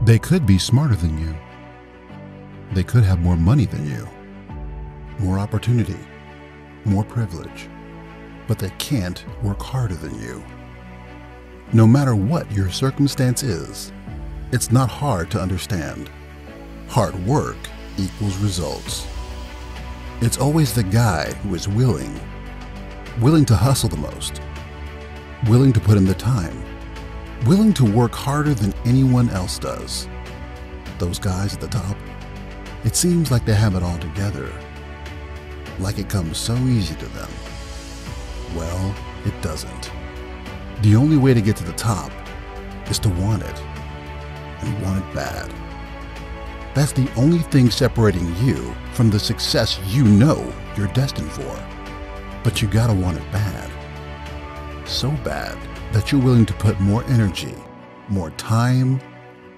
They could be smarter than you. They could have more money than you, more opportunity, more privilege, but they can't work harder than you. No matter what your circumstance is, it's not hard to understand. Hard work equals results. It's always the guy who is willing to hustle the most, willing to put in the time, willing to work harder than anyone else does. Those guys at the top, it seems like they have it all together, like it comes so easy to them. Well, it doesn't. The only way to get to the top is to want it, and want it bad. That's the only thing separating you from the success you know you're destined for. But you gotta want it bad. So bad that you're willing to put more energy, more time,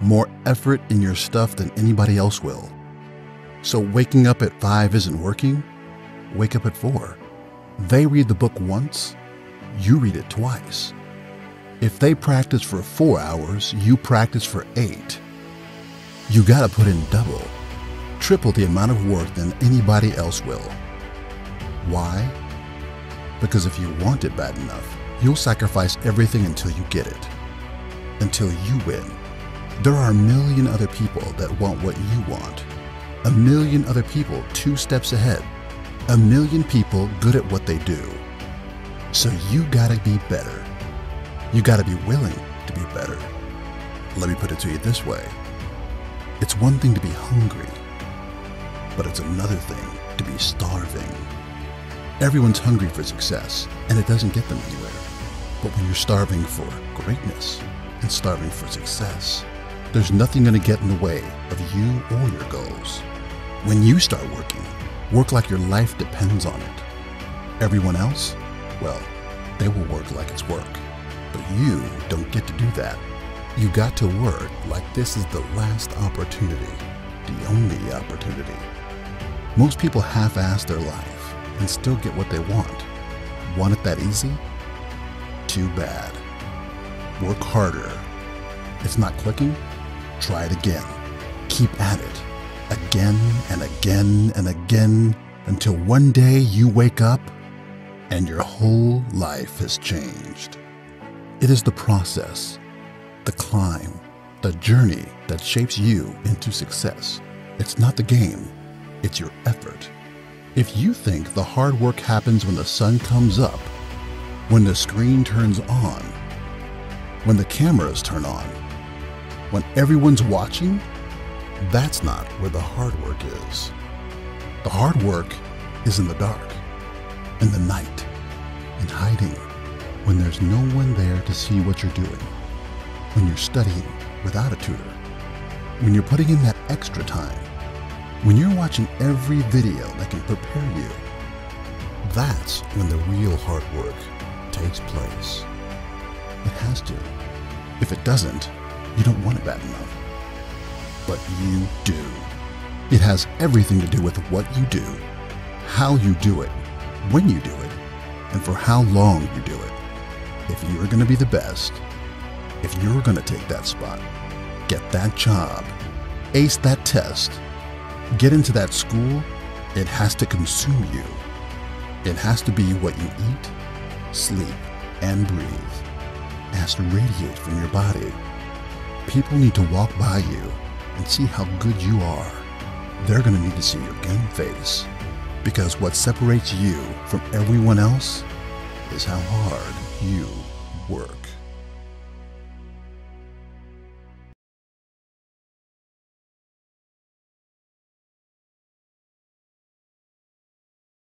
more effort in your stuff than anybody else will. So waking up at 5 isn't working, wake up at 4. They read the book once, you read it twice. If they practice for 4 hours, you practice for 8. You gotta put in double, triple the amount of work than anybody else will. Why? Because if you want it bad enough, you'll sacrifice everything until you get it, until you win. There are a million other people that want what you want, a million other people 2 steps ahead, a million people good at what they do. So you gotta be better. You gotta be willing to be better. Let me put it to you this way. It's one thing to be hungry, but it's another thing to be starving. Everyone's hungry for success, and it doesn't get them anywhere. But when you're starving for greatness and starving for success, there's nothing going to get in the way of you or your goals. When you start working, work like your life depends on it. Everyone else, well, they will work like it's work. But you don't get to do that. You got to work like this is the last opportunity, the only opportunity. Most people half-ass their life and still get what they want. Want it that easy? Too bad. Work harder. It's not clicking? Try it again. Keep at it. Again and again and again until one day you wake up and your whole life has changed. It is the process, the climb, the journey that shapes you into success. It's not the game, it's your effort. If you think the hard work happens when the sun comes up, when the screen turns on, when the cameras turn on, when everyone's watching, that's not where the hard work is. The hard work is in the dark, in the night, in hiding, when there's no one there to see what you're doing, when you're studying without a tutor, when you're putting in that extra time, when you're watching every video that can prepare you. That's when the real hard work takes place. It has to. If it doesn't, you don't want it bad enough. But you do. It has everything to do with what you do, how you do it, when you do it, and for how long you do it. If you're going to be the best, if you're going to take that spot, get that job, ace that test, get into that school, it has to consume you. It has to be what you eat, sleep, and breathe. It has to radiate from your body. People need to walk by you and see how good you are. They're going to need to see your game face, because what separates you from everyone else is how hard you work.